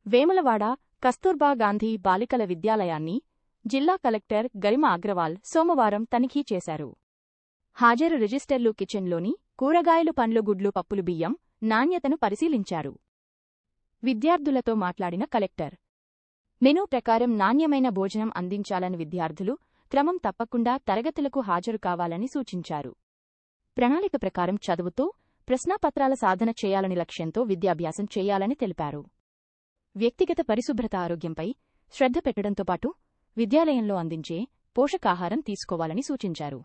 వేములవాడ కస్తూర్బా గాంధీ బాలికల విద్యాలయాన్ని జిల్లా కలెక్టర్ గరిమా అగ్రవాల్ సోమవారం తనిఖీ చేశారు. హాజరు రిజిస్టర్లు, కిచెన్లోని కూరగాయలు, పండ్లు, గుడ్లు, పప్పులు, బియ్యం నాణ్యతను పరిశీలించారు. విద్యార్థులతో మాట్లాడిన కలెక్టర్ మెనూ ప్రకారం నాణ్యమైన భోజనం అందించాలని, విద్యార్థులు క్రమం తప్పకుండా తరగతులకు హాజరు కావాలని సూచించారు. ప్రణాళిక ప్రకారం చదువుతూ ప్రశ్నాపత్రాల సాధన చేయాలని లక్ష్యంతో విద్యాభ్యాసం చేయాలని తెలిపారు. వ్యక్తిగత పరిశుభ్రత, ఆరోగ్యంపై శ్రద్ధ పెట్టడంతో పాటు విద్యాలయంలో అందించే పోషకాహారం తీసుకోవాలని సూచించారు.